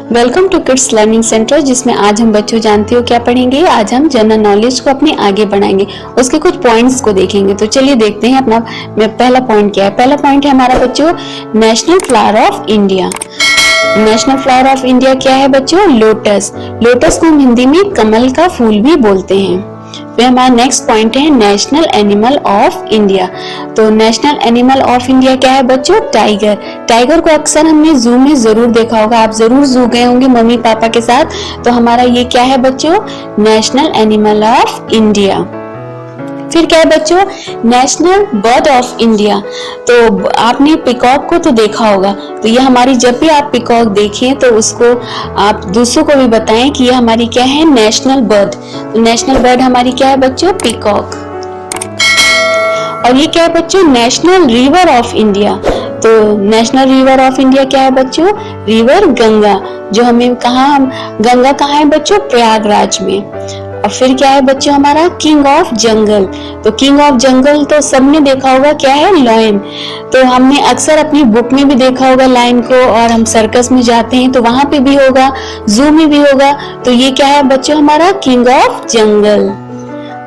Welcome to kids learning centre, जिसमें आज हम बच्चों जानते हो क्या पढ़ेंगे। आज हम जनरल नॉलेज को अपने आगे बढ़ाएंगे, उसके कुछ पॉइंट्स को देखेंगे। तो चलिए देखते हैं अपना पहला पॉइंट क्या है। पहला पॉइंट है हमारा बच्चों national flower of India. National flower of India क्या है बच्चों? लोटस। लोटस को हम हिंदी में कमल का फूल भी बोलते हैं। फिर हमारा नेक्स्ट पॉइंट है नेशनल एनिमल ऑफ इंडिया। तो नेशनल एनिमल ऑफ इंडिया क्या है बच्चों? टाइगर। टाइगर को अक्सर हमने जू में जरूर देखा होगा, आप जरूर जू गए होंगे मम्मी पापा के साथ। तो हमारा ये क्या है बच्चों? National animal of India. फिर क्या है बच्चों? National bird of India. तो आपने पिकॉक को तो देखा होगा, तो ये हमारी, जब भी आप पिकॉक देखें तो उसको आप दूसरों को भी बताएं कि ये हमारी क्या है? National bird. तो नेशनल बर्ड हमारी क्या है बच्चों? पिकॉक। और ये क्या है बच्चों? National river of India. तो नेशनल रिवर ऑफ इंडिया क्या है बच्चों? रिवर गंगा, जो हमें गंगा कहाँ है बच्चों? प्रयागराज में। और फिर क्या है बच्चों हमारा? किंग ऑफ जंगल। तो किंग ऑफ जंगल तो सबने देखा होगा, क्या है? लायन। तो हमने अक्सर अपनी बुक में भी देखा होगा लायन को, और हम सर्कस में जाते हैं तो वहां पे भी होगा, जू में भी होगा। तो ये क्या है बच्चों हमारा? किंग ऑफ जंगल।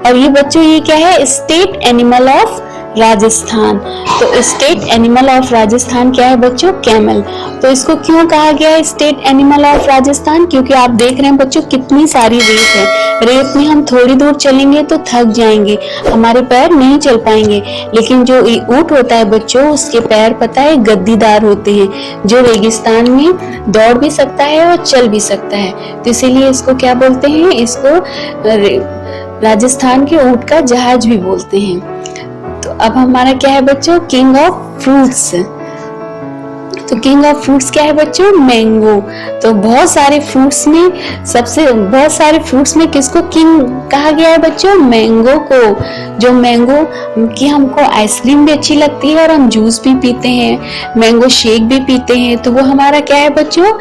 और ये बच्चों ये क्या है? State animal of Rajasthan. तो स्टेट एनिमल ऑफ राजस्थान क्या है बच्चों? कैमल। तो इसको क्यों कहा गया है स्टेट एनिमल ऑफ राजस्थान? क्योंकि आप देख रहे हैं बच्चों कितनी सारी रेत है। रेत में हम थोड़ी दूर चलेंगे तो थक जाएंगे, हमारे पैर नहीं चल पाएंगे। लेकिन जो ऊंट होता है बच्चों, उसके पैर पता है गद्दीदार होते हैं, जो रेगिस्तान में दौड़ भी सकता है और चल भी सकता है। तो इसीलिए इसको क्या बोलते हैं? इसको राजस्थान के ऊंट का जहाज भी बोलते हैं। तो अब हमारा क्या है बच्चों? King of fruits. तो किंग ऑफ फ्रूट्स क्या है बच्चों? मैंगो। तो बहुत सारे फ्रूट्स में किसको किंग कहा गया है बच्चों? मैंगो को। जो मैंगो की हमको आइसक्रीम भी अच्छी लगती है और हम जूस भी पीते हैं, मैंगो शेक भी पीते हैं, तो वो हमारा क्या है बच्चों?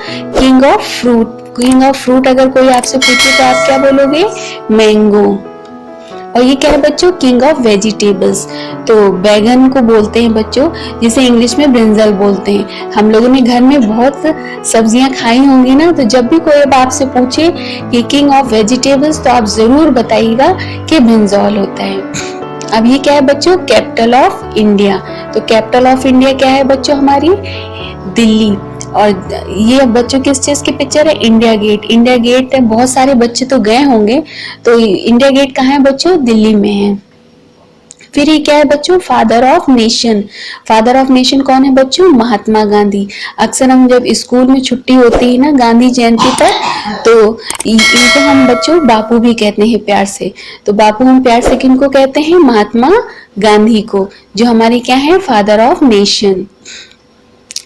King of fruit. King of fruit अगर कोई आपसे पूछे तो आप क्या बोलोगे? मैंगो। और ये क्या है बच्चों? King of vegetables. तो बैगन को बोलते हैं बच्चों, जिसे इंग्लिश में ब्रिंजल बोलते हैं। हम लोगों ने घर में बहुत सब्जियां खाई होंगी ना, तो जब भी कोई अब आपसे पूछे कि किंग ऑफ वेजिटेबल्स, तो आप जरूर बताइएगा कि ब्रिंजल होता है। अब ये क्या है बच्चों? Capital of India. तो कैपिटल ऑफ इंडिया क्या है बच्चों? हमारी दिल्ली। और ये बच्चों किस चीज की पिक्चर है? India gate. इंडिया गेट बहुत सारे बच्चे तो गए होंगे, तो इंडिया गेट कहाँ है बच्चों? दिल्ली में है। फिर ये क्या है बच्चों? Father of nation. Father of nation कौन है बच्चों? महात्मा गांधी। अक्सर हम जब स्कूल में छुट्टी होती है ना गांधी जयंती पर, तो इनको हम बच्चों बापू भी कहते हैं प्यार से। तो बापू हम प्यार से किनको कहते हैं? महात्मा गांधी को, जो हमारी क्या है? Father of nation.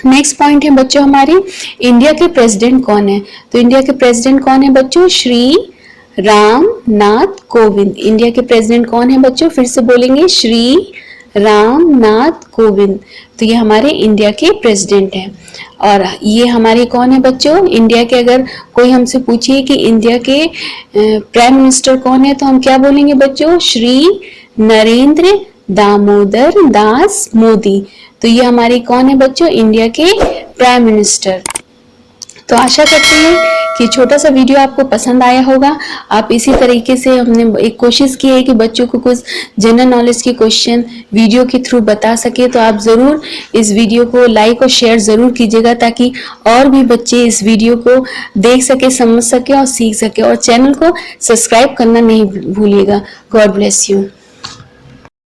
Next point है बच्चों हमारी, इंडिया के प्रेसिडेंट कौन है? तो इंडिया के प्रेसिडेंट कौन है बच्चों? श्री राम नाथ कोविंद। इंडिया के प्रेसिडेंट कौन है बच्चों? फिर से बोलेंगे, श्री राम नाथ कोविंद। तो ये हमारे इंडिया के प्रेसिडेंट हैं। और ये हमारे कौन है बच्चों? इंडिया के, अगर कोई हमसे पूछे कि इंडिया के प्राइम मिनिस्टर कौन है, तो हम क्या बोलेंगे बच्चों? श्री नरेंद्र दामोदर दास मोदी। तो ये हमारी कौन है बच्चों? इंडिया के प्राइम मिनिस्टर। तो आशा करते हैं कि छोटा सा वीडियो आपको पसंद आया होगा। आप इसी तरीके से, हमने एक कोशिश की है कि बच्चों को कुछ जनरल नॉलेज के क्वेश्चन वीडियो के थ्रू बता सके। तो आप जरूर इस वीडियो को लाइक और शेयर जरूर कीजिएगा, ताकि और भी बच्चे इस वीडियो को देख सके, समझ सके और सीख सके। और चैनल को सब्सक्राइब करना नहीं भूलिएगा। God bless you.